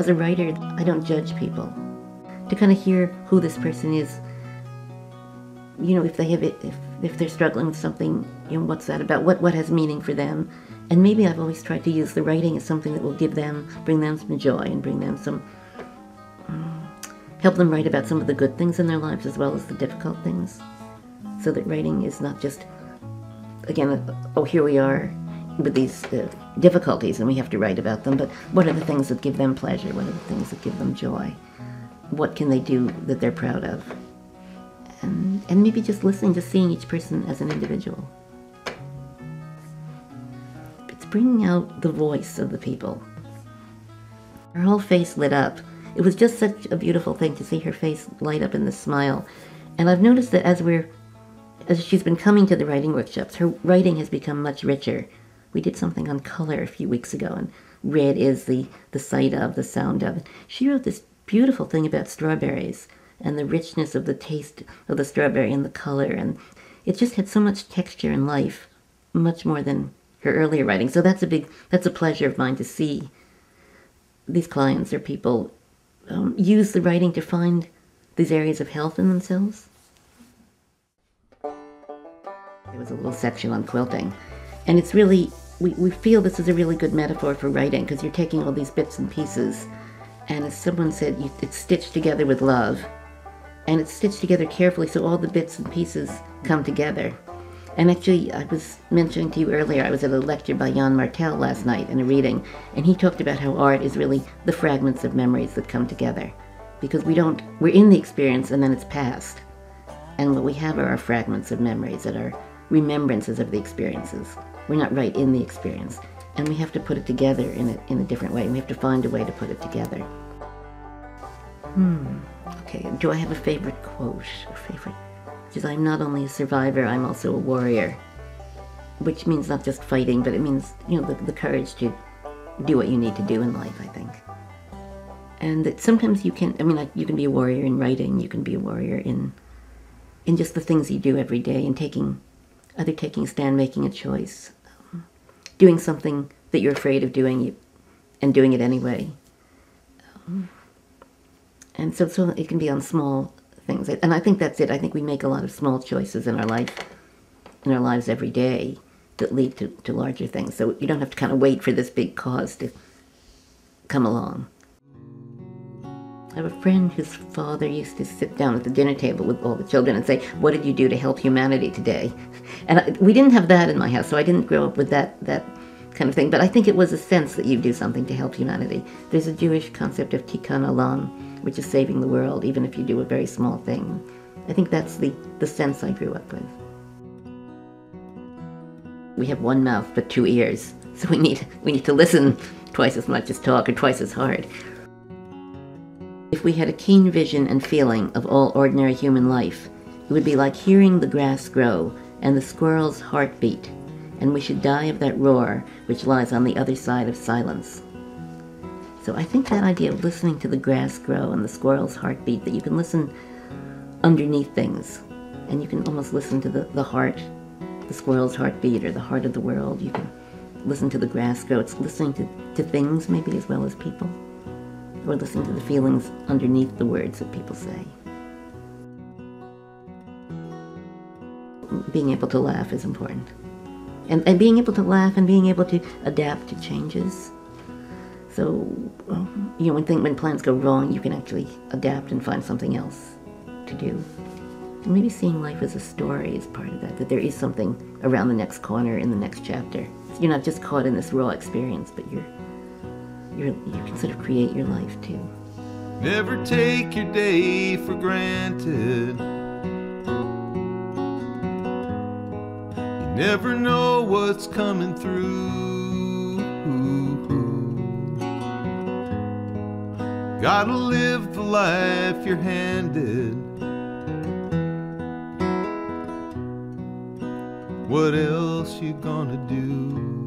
as a writer, I don't judge people. To kind of hear who this person is, you know, if they have it, if they're struggling with something, you know, what's that about? What has meaning for them? And maybe I've always tried to use the writing as something that will bring them some joy and bring them some, help them write about some of the good things in their lives as well as the difficult things. So that writing is not just, again, oh, here we are with these difficulties and we have to write about them, but what are the things that give them pleasure? What are the things that give them joy? What can they do that they're proud of? And maybe just listening, just seeing each person as an individual. It's bringing out the voice of the people. Her whole face lit up. It was just such a beautiful thing to see her face light up in this smile. And I've noticed that as she's been coming to the writing workshops, her writing has become much richer. We did something on color a few weeks ago, and red is the sight of, the sound of. She wrote this beautiful thing about strawberries and the richness of the taste of the strawberry and the color, and it just had so much texture and life, much more than her earlier writing. So that's a pleasure of mine to see these clients or people use the writing to find these areas of health in themselves. There was a little section on quilting, and it's really, we feel this is a really good metaphor for writing, because you're taking all these bits and pieces, and as someone said, it's stitched together with love, and it's stitched together carefully so all the bits and pieces come together. And actually, I was mentioning to you earlier, I was at a lecture by Jan Martel last night in a reading, and he talked about how art is really the fragments of memories that come together, because we're in the experience and then it's past, and what we have are our fragments of memories that are remembrances of the experiences. We're not right in the experience, and we have to put it together in a different way. We have to find a way to put it together. Okay, do I have a favorite quote? Which is, I'm not only a survivor, I'm also a warrior. Which means not just fighting, but it means, you know, the courage to do what you need to do in life, I think. And that sometimes you can, you can be a warrior in writing, you can be a warrior in just the things you do every day, and either taking a stand, making a choice, doing something that you're afraid of doing, and doing it anyway. And so it can be on small things. And I think that's it. I think we make a lot of small choices in our lives every day that lead to larger things. So you don't have to kind of wait for this big cause to come along. I have a friend whose father used to sit down at the dinner table with all the children and say, what did you do to help humanity today? And we didn't have that in my house, so I didn't grow up with that kind of thing. But I think it was a sense that you do something to help humanity. There's a Jewish concept of tikkun olam, which is saving the world, even if you do a very small thing. I think that's the sense I grew up with. We have one mouth but two ears, so we need to listen twice as much as talk, or twice as hard. If we had a keen vision and feeling of all ordinary human life, it would be like hearing the grass grow and the squirrel's heart beat, and we should die of that roar which lies on the other side of silence. So I think that idea of listening to the grass grow and the squirrel's heartbeat, that you can listen underneath things, and you can almost listen to the heart, the squirrel's heartbeat, or the heart of the world. You can listen to the grass grow. It's listening to things maybe as well as people, or listening to the feelings underneath the words that people say. Being able to laugh is important. And being able to laugh and being able to adapt to changes. So, you know, when plans go wrong, you can actually adapt and find something else to do. And maybe seeing life as a story is part of that there is something around the next corner in the next chapter. So you're not just caught in this raw experience, but you can sort of create your life too. Never take your day for granted. You never know what's coming through. Gotta live the life you're handed. What else you gonna do?